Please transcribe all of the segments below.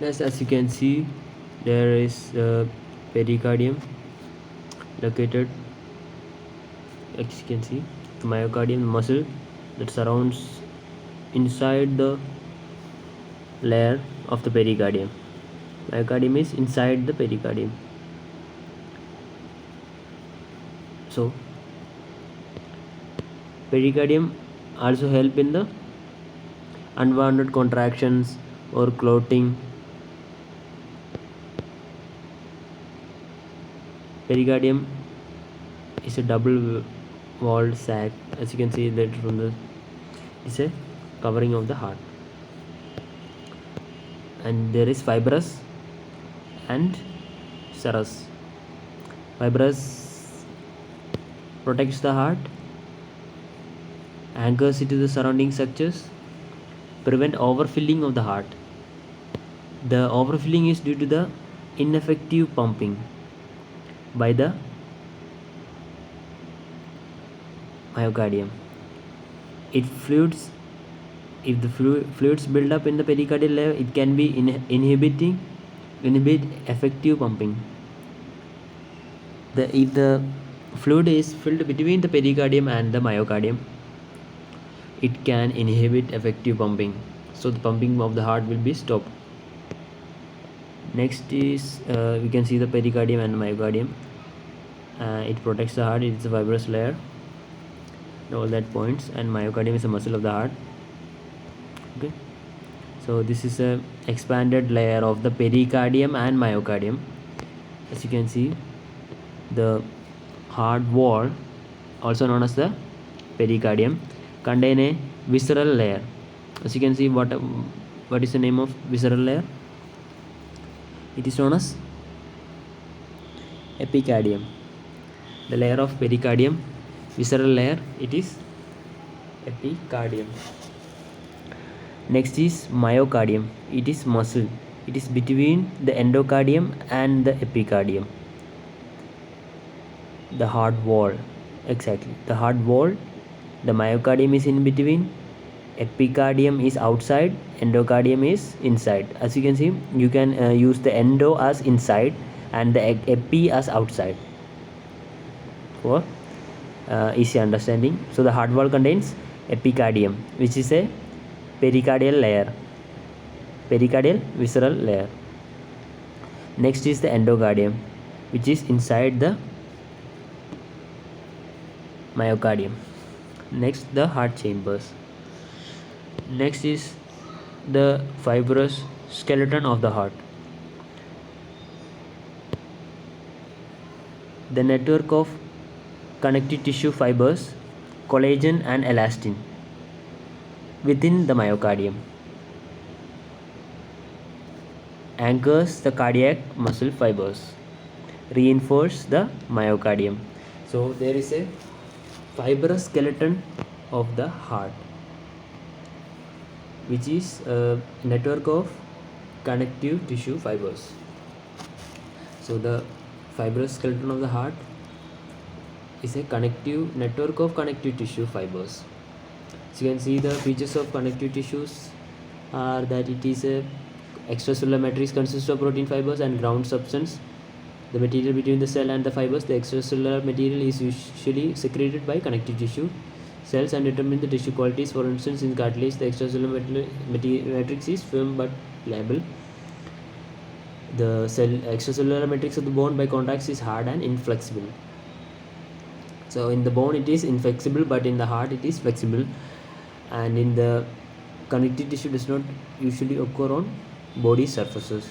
Next, as you can see, there is the pericardium located. As you can see, the myocardium muscle that surrounds inside the layer of the pericardium. Myocardium is inside the pericardium. So pericardium also help in the unwanted contractions or clotting. Pericardium is a double walled sac, as you can see that from the is a covering of the heart, and there is fibrous and serous. Fibrous protects the heart, anchors it to the surrounding structures, prevent overfilling of the heart. The overfilling is due to the ineffective pumping by the myocardium. If the fluids build up in the pericardial layer, it can be inhibit effective pumping. If the fluid is filled between the pericardium and the myocardium, it can inhibit effective pumping, so the pumping of the heart will be stopped. Next is we can see the pericardium and myocardium. It protects the heart. It's a fibrous layer, all that points, and myocardium is a muscle of the heart. Okay, so this is a expanded layer of the pericardium and myocardium. As you can see, the heart wall, also known as the pericardium, contain a visceral layer. As you can see, what is the name of visceral layer? It is known as epicardium. The layer of pericardium, visceral layer, it is epicardium. Next is myocardium. It is muscle. It is between the endocardium and the epicardium. The heart wall, exactly. The heart wall, the myocardium is in between, epicardium is outside, endocardium is inside. As you can see, you can use the endo as inside and the epi as outside for easy understanding. So the heart wall contains epicardium, which is a pericardial layer, pericardial visceral layer. Next is the endocardium, which is inside the myocardium. Next, the heart chambers. Next is the fibrous skeleton of the heart. The network of connective tissue fibers, collagen and elastin within the myocardium anchors the cardiac muscle fibers, reinforce the myocardium. So there is a fibrous skeleton of the heart, which is a network of connective tissue fibers. So the fibrous skeleton of the heart is a connective network of connective tissue fibers. So you can see the features of connective tissues are that it is a extracellular matrix consists of protein fibers and ground substance. The material between the cell and the fibers, the extracellular material is usually secreted by connective tissue cells and determine the tissue qualities. For instance, in cartilage, the extracellular matrix is firm but pliable. The extracellular matrix of the bone by contact is hard and inflexible. So in the bone it is inflexible, but in the heart it is flexible, and in the connective tissue does not usually occur on body surfaces.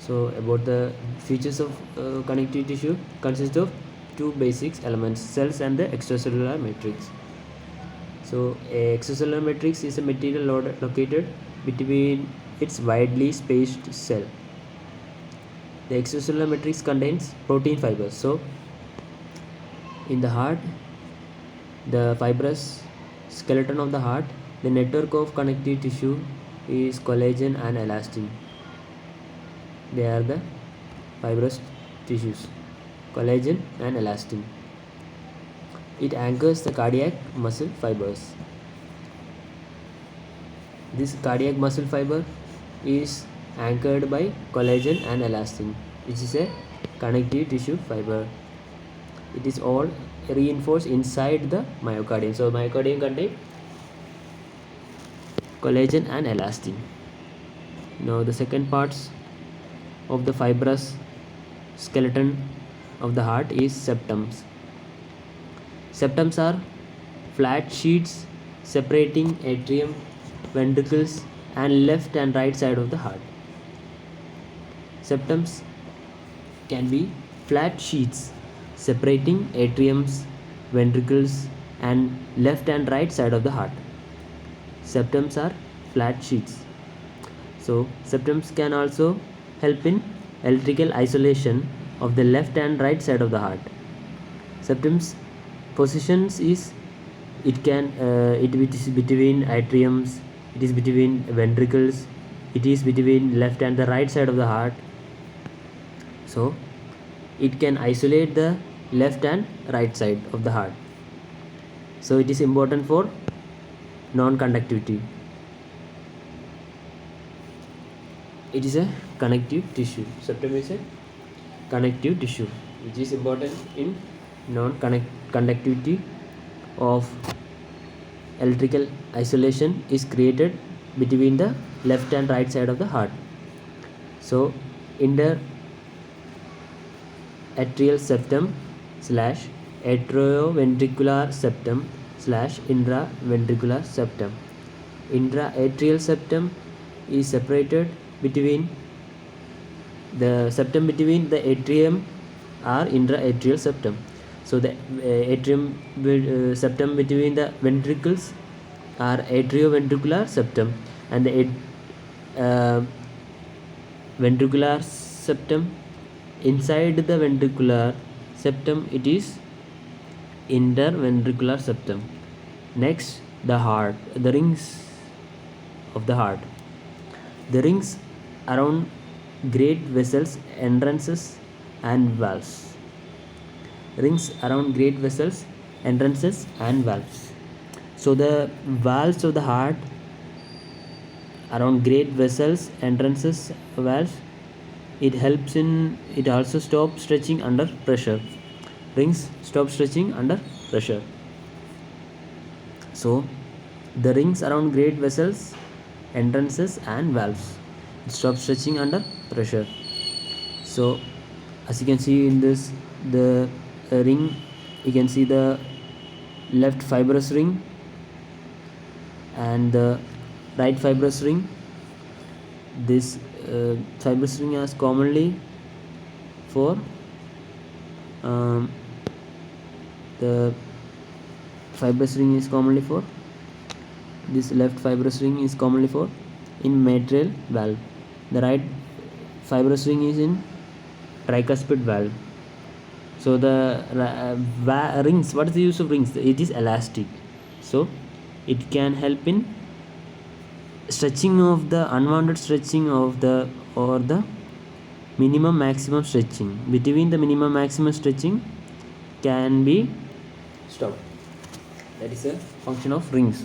So about the features of connective tissue consists of two basic elements, cells and the extracellular matrix. So a extracellular matrix is a material located between its widely spaced cell. The extracellular matrix contains protein fibers. So in the heart, the fibrous skeleton of the heart, the network of connective tissue is collagen and elastin. They are the fibrous tissues, collagen and elastin. It anchors the cardiac muscle fibers. This cardiac muscle fiber is anchored by collagen and elastin, which is a connective tissue fiber. It is all reinforced inside the myocardium. So myocardium contains collagen and elastin. Now the second parts of the fibrous skeleton of the heart is septums. Septums are flat sheets separating atrium, ventricles, and left and right side of the heart. Septums can be flat sheets separating atriums, ventricles, and left and right side of the heart. Septums are flat sheets. So septums can also help in electrical isolation of the left and right side of the heart. Septums positions is it is between atriums, it is between ventricles, it is between left and the right side of the heart. So it can isolate the left and right side of the heart. So it is important for non-conductivity. It is a connective tissue. Septum is a connective tissue which is important in non-conductivity of electrical isolation is created between the left and right side of the heart. So inter atrial septum slash atrioventricular septum slash intraventricular septum. Intra-atrial septum is separated between the septum between the atrium or intra-atrial septum. So the atrium septum between the ventricles are atrioventricular septum, and the ventricular septum inside the ventricular septum it is interventricular septum. Next, the heart, the rings of the heart. The rings around great vessels, entrances, and valves. Rings around great vessels, entrances, and valves. So the valves of the heart around great vessels, entrances, valves, it helps in, it also stops stretching under pressure. Rings stop stretching under pressure. So the rings around great vessels, entrances, and valves, it stops stretching under pressure. So as you can see in this, the ring, you can see the left fibrous ring and the right fibrous ring. This fibrous ring is commonly for the fibrous ring is commonly for this left fibrous ring is commonly for in mitral valve. The right fibrous ring is in tricuspid valve. So the rings, what is the use of rings? It is elastic, so it can help in stretching of the unwanted stretching of the or the minimum maximum stretching. Between the minimum maximum stretching can be stopped. That is a function of rings.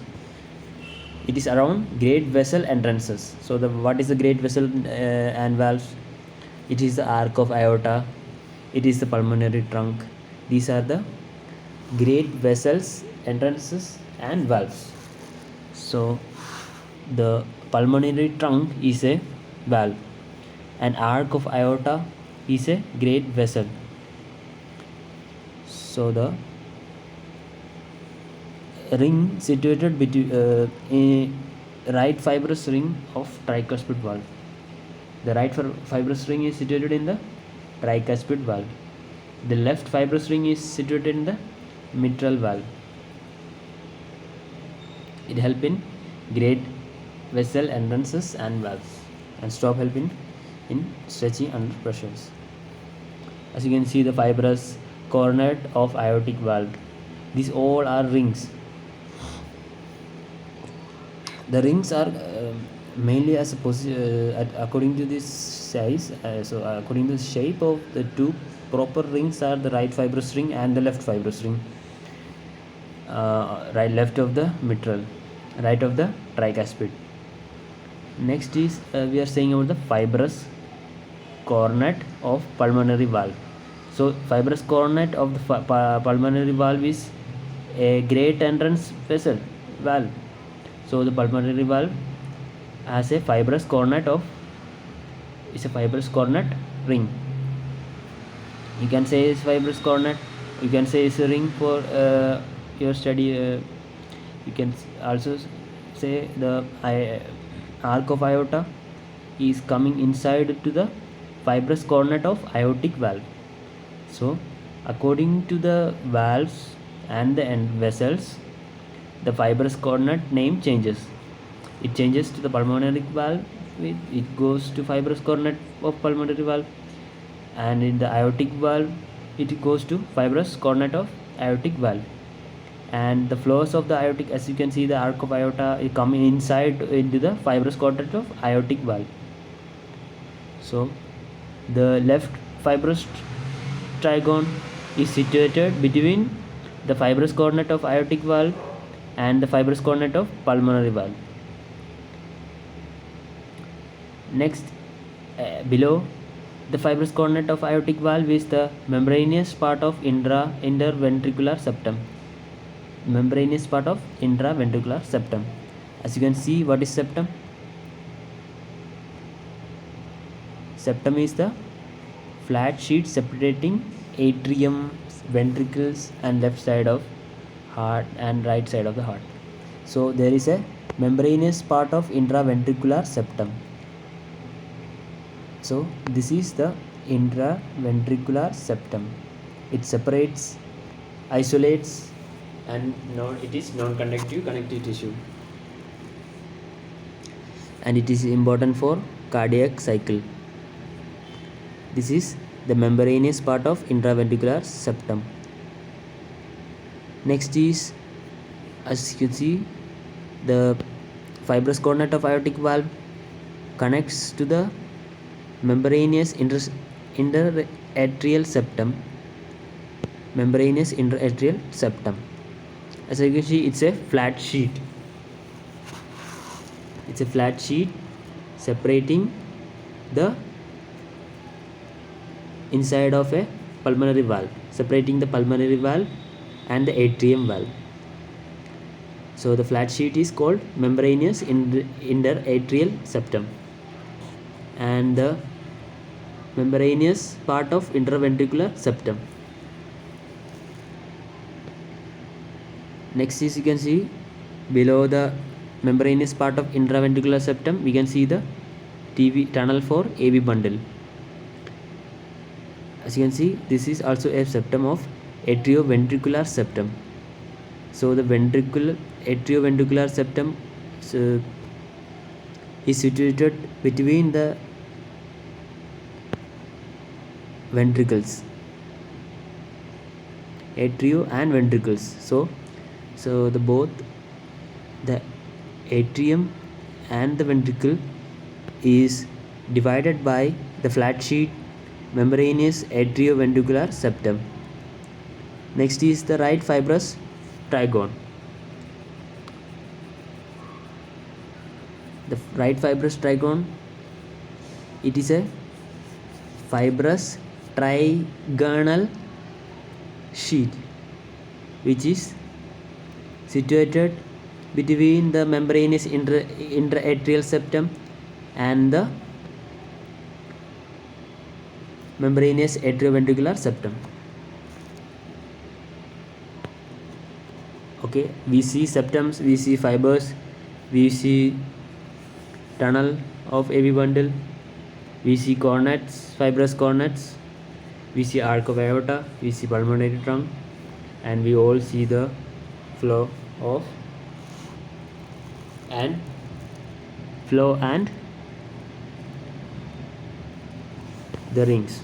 It is around great vessel entrances. So the what is the great vessel and valves? It is the arc of aorta, it is the pulmonary trunk. These are the great vessels, entrances, and valves. So the pulmonary trunk is a valve, and arc of aorta is a great vessel. So the ring situated between a right fibrous ring of tricuspid valve. The right fibrous ring is situated in the tricuspid valve. The left fibrous ring is situated in the mitral valve. It helps in great vessel entrances and valves and stop helping in stretching under pressures. As you can see, the fibrous coronet of aortic valve. These all are rings. The rings are mainly as according to this size. So according to the shape of the two proper rings are the right fibrous ring and the left fibrous ring. Left of the mitral, right of the tricuspid. Next is we are saying about the fibrous coronet of pulmonary valve. So fibrous coronet of the pulmonary valve is a great entrance vessel valve. So the pulmonary valve has a fibrous coronet of is a fibrous coronet ring. You can say it's fibrous coronet. You can say it's a ring for your study. You can also say the arc of aorta is coming inside to the fibrous coronet of aortic valve. So according to the valves and the end vessels, the fibrous coronet name changes. It changes to the pulmonary valve, it goes to fibrous coronet of pulmonary valve, and in the aortic valve it goes to fibrous coronet of aortic valve. And the flows of the aortic, as you can see, the arc of aorta is coming inside into the fibrous coronet of aortic valve. So the left fibrous trigone is situated between the fibrous coronet of aortic valve and the fibrous coronet of pulmonary valve. Next, below the fibrous coronet of aortic valve is the membranous part of interventricular septum. Membranous part of intraventricular septum. As you can see, what is septum? Septum is the flat sheet separating atrium, ventricles, and left side of heart and right side of the heart. So there is a membranous part of intraventricular septum. So this is the intraventricular septum. It separates, isolates, and it is non-conductive connective tissue, and it is important for cardiac cycle. This is the membranous part of intraventricular septum. Next is, as you can see, the fibrous coronet of aortic valve connects to the membranous interatrial septum. Membranous interatrial septum. As you can see, it's a flat sheet. It's a flat sheet separating the inside of a pulmonary valve, separating the pulmonary valve and the atrium valve. So the flat sheet is called membranous interatrial septum, and the membranous part of interventricular septum. Next is, you can see below the membranous part of intraventricular septum, we can see the tunnel for AV bundle. As you can see, this is also a septum of atrioventricular septum. So the atrioventricular septum is situated between the ventricles, atrio and ventricles. So the both the atrium and the ventricle is divided by the flat sheet membranous atrioventricular septum. Next is the right fibrous trigone. The right fibrous trigone, it is a fibrous trigonal sheet which is situated between the membranous interatrial septum and the membranous atrioventricular septum. Okay, we see septums, we see fibers, we see tunnel of AV bundle, we see coronets, fibrous coronets, we see arc of aorta, we see pulmonary trunk, and we all see the flow and the rings.